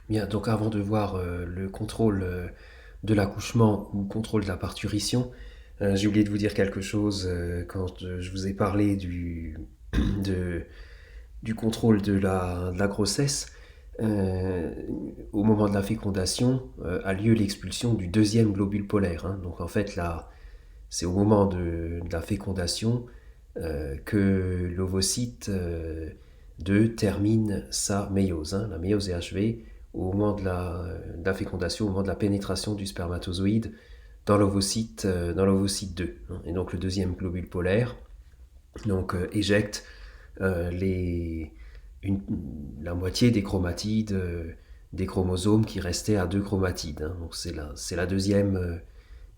Bien, donc avant de voir le contrôle de l'accouchement ou contrôle de la parturition, j'ai oublié de vous dire quelque chose quand je vous ai parlé de- du contrôle de la grossesse. Euh, Au moment de la fécondation a lieu l'expulsion du deuxième globule polaire, hein. Donc en fait, là, c'est au moment de la fécondation que l'ovocyte 2 termine sa méiose, hein. La méiose est achevée au moment de la fécondation, au moment de la pénétration du spermatozoïde dans l'ovocyte 2, hein. Et donc le deuxième globule polaire donc, éjecte les, une- la moitié des chromatides, des chromosomes qui restaient à deux chromatides, hein. Donc c'est la deuxième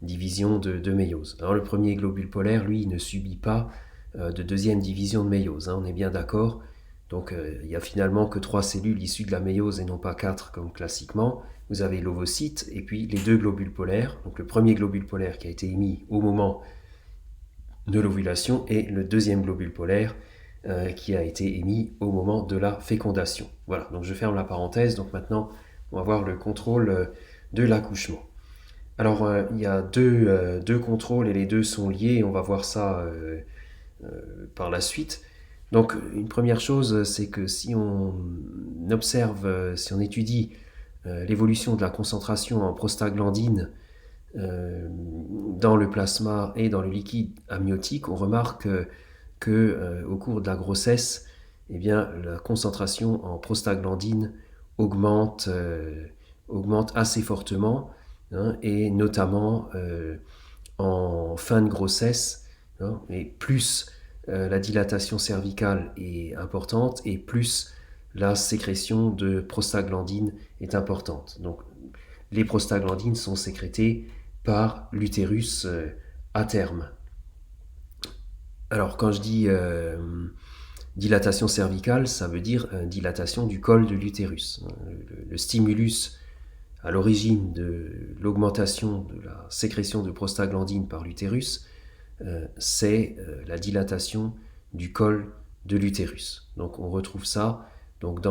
division de méiose. Alors le premier globule polaire, lui, il ne subit pas de deuxième division de méiose, hein, on est bien d'accord. Donc il n'y a finalement que trois cellules issues de la méiose et non pas quatre comme classiquement. Vous avez l'ovocyte et puis les deux globules polaires. Donc le premier globule polaire qui a été émis au moment de l'ovulation et le deuxième globule polaire qui a été émis au moment de la fécondation. Voilà, donc je ferme la parenthèse. Donc maintenant, on va voir le contrôle de l'accouchement. Alors, il y a deux contrôles et les deux sont liés. On va voir ça par la suite. Donc, une première chose, c'est que si on observe, si on étudie l'évolution de la concentration en prostaglandine dans le plasma et dans le liquide amniotique, on remarque au cours de la grossesse, eh bien, la concentration en prostaglandine augmente, augmente assez fortement, hein, et notamment en fin de grossesse, hein, et plus la dilatation cervicale est importante et plus la sécrétion de prostaglandine est importante. Donc les prostaglandines sont sécrétées par l'utérus à terme. Alors quand je dis dilatation cervicale, ça veut dire dilatation du col de l'utérus. Le stimulus à l'origine de l'augmentation de la sécrétion de prostaglandine par l'utérus, c'est la dilatation du col de l'utérus. Donc on retrouve ça donc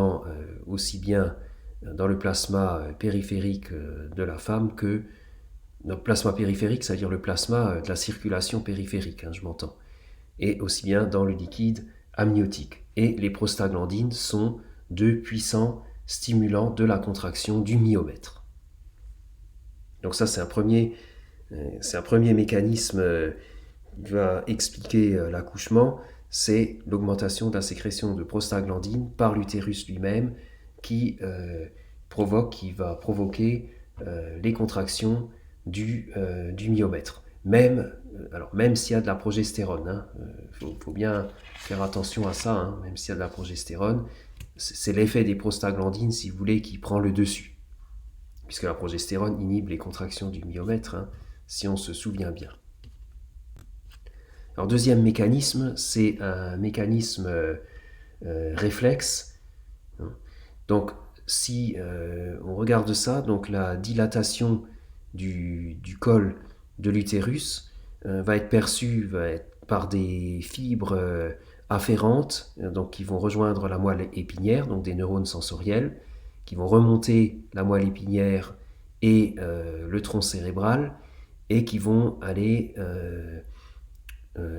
aussi bien dans le plasma périphérique de la femme que dans le plasma périphérique, c'est-à-dire le plasma de la circulation périphérique, hein, je m'entends, et aussi bien dans le liquide amniotique. Et les prostaglandines sont deux puissants stimulants de la contraction du myomètre. Donc ça, c'est un premier mécanisme qui va expliquer l'accouchement, c'est l'augmentation de la sécrétion de prostaglandine par l'utérus lui-même qui va provoquer les contractions du myomètre. Même s'il y a de la progestérone, hein, faut bien faire attention à ça, hein, même s'il y a de la progestérone, c'est l'effet des prostaglandines, si vous voulez, qui prend le dessus, puisque la progestérone inhibe les contractions du myomètre, hein, si on se souvient bien. Alors, deuxième mécanisme, c'est un mécanisme réflexe, hein. Donc, si on regarde ça, donc la dilatation du col de l'utérus va être perçue par des fibres afférentes, donc qui vont rejoindre la moelle épinière, donc des neurones sensoriels, qui vont remonter la moelle épinière et le tronc cérébral, et qui vont aller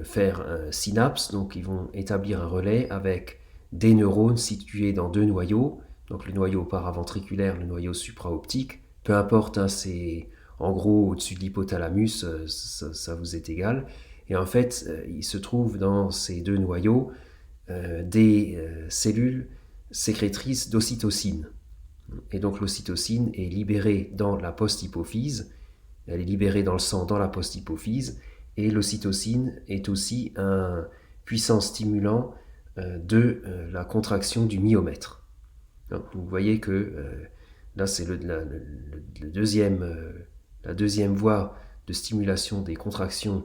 faire un synapse, donc ils vont établir un relais avec des neurones situés dans deux noyaux, donc le noyau paraventriculaire, le noyau supraoptique, peu importe, hein, c'est en gros au-dessus de l'hypothalamus, ça vous est égal. Et en fait, il se trouve dans ces deux noyaux des cellules sécrétrices d'ocytocine. Et donc l'ocytocine est libérée dans la post-hypophyse, elle est libérée dans le sang dans la post-hypophyse, et l'ocytocine est aussi un puissant stimulant de la contraction du myomètre. Donc, vous voyez que là, c'est la deuxième voie de stimulation des contractions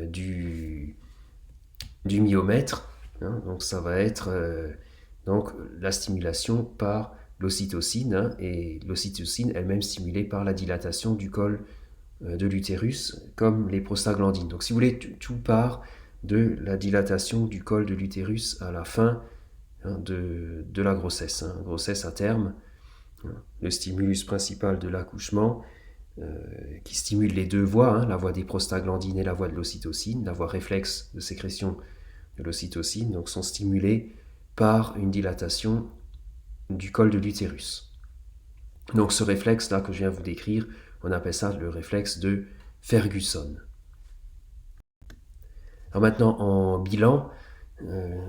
du myomètre, hein. Donc ça va être donc, la stimulation par l'ocytocine, hein, et l'ocytocine elle-même stimulée par la dilatation du col de l'utérus, comme les prostaglandines. Donc si vous voulez, tout part de la dilatation du col de l'utérus à la fin, hein, de la grossesse, hein, grossesse à terme. Le stimulus principal de l'accouchement, qui stimule les deux voies, la voie des prostaglandines et la voie de l'ocytocine, la voie réflexe de sécrétion de l'ocytocine, donc sont stimulés par une dilatation du col de l'utérus. Donc ce réflexe-là que je viens de vous décrire, on appelle ça le réflexe de Ferguson. Alors maintenant, en bilan,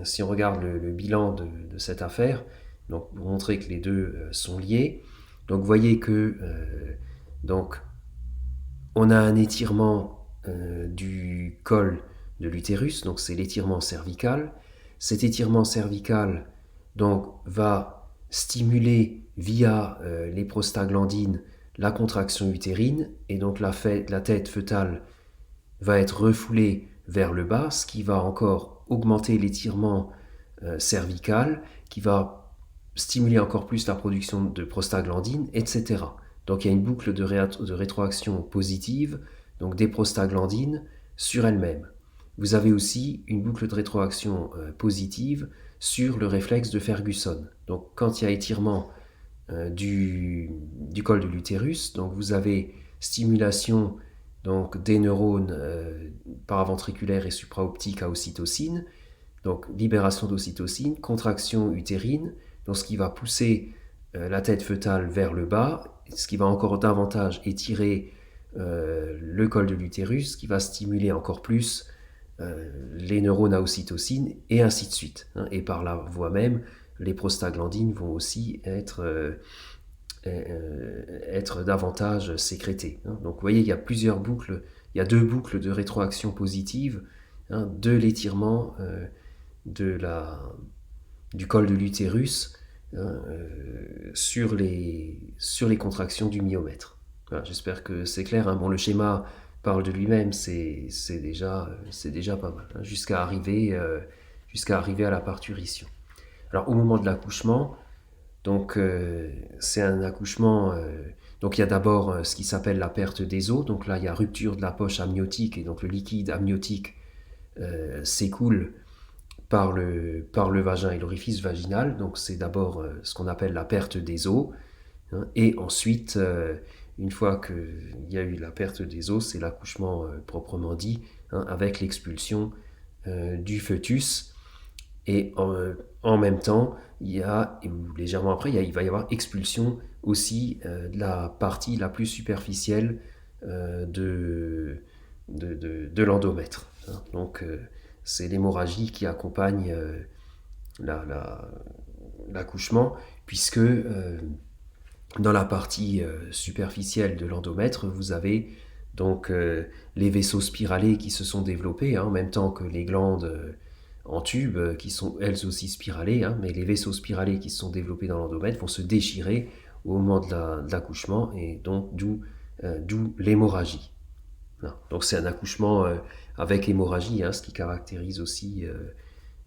si on regarde le bilan de cette affaire, donc pour montrer que les deux sont liés, donc vous voyez que donc, on a un étirement du col de l'utérus, donc c'est l'étirement cervical. Cet étirement cervical donc, va stimuler via les prostaglandines la contraction utérine, et donc la tête fœtale va être refoulée vers le bas, ce qui va encore augmenter l'étirement cervical, qui va stimuler encore plus la production de prostaglandines, etc. Donc il y a une boucle de rétroaction positive, donc des prostaglandines, sur elle-même. Vous avez aussi une boucle de rétroaction positive sur le réflexe de Ferguson. Donc quand il y a étirement du col de l'utérus, donc vous avez stimulation donc, des neurones paraventriculaires et supraoptiques à ocytocine, donc libération d'ocytocine, contraction utérine, donc ce qui va pousser la tête fœtale vers le bas, ce qui va encore davantage étirer le col de l'utérus, qui va stimuler encore plus les neurones à ocytocine, et ainsi de suite. Et par la voie même, les prostaglandines vont aussi être davantage sécrétées. Donc vous voyez, il y a plusieurs boucles, il y a deux boucles de rétroaction positive de l'étirement du col de l'utérus sur les contractions du myomètre. Voilà, j'espère que c'est clair. Bon, le schéma parle de lui-même, c'est déjà pas mal, jusqu'à arriver à la parturition. Alors au moment de l'accouchement, donc c'est un accouchement. Donc il y a d'abord ce qui s'appelle la perte des os. Donc là il y a rupture de la poche amniotique, et donc le liquide amniotique s'écoule par le vagin et l'orifice vaginal. Donc c'est d'abord ce qu'on appelle la perte des os. Et ensuite, une fois qu'il y a eu la perte des os, c'est l'accouchement proprement dit, avec l'expulsion du fœtus. Et en même temps, ou légèrement après, il va y avoir expulsion aussi de la partie la plus superficielle de l'endomètre. Donc c'est l'hémorragie qui accompagne l'accouchement, puisque dans la partie superficielle de l'endomètre, vous avez donc les vaisseaux spiralés qui se sont développés, en même temps que les glandes en tube, qui sont elles aussi spiralées, mais les vaisseaux spiralés qui se sont développés dans l'endomètre vont se déchirer au moment de l'accouchement, et donc d'où l'hémorragie. Donc c'est un accouchement avec hémorragie, ce qui caractérise aussi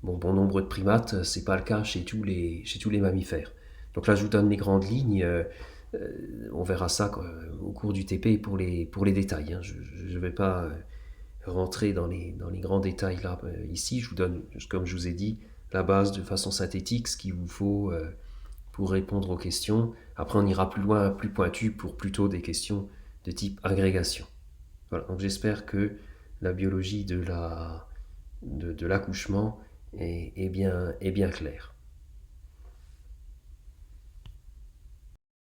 bon nombre de primates. C'est pas le cas chez tous les mammifères. Donc là je vous donne les grandes lignes, on verra ça au cours du TP pour les détails. Je ne vais pas rentrer dans les grands détails là ici. Je vous donne, comme je vous ai dit, la base de façon synthétique, ce qu'il vous faut pour répondre aux questions. Après on ira plus loin, plus pointu, pour plutôt des questions de type agrégation. Voilà, donc j'espère que la biologie de l'accouchement est bien claire.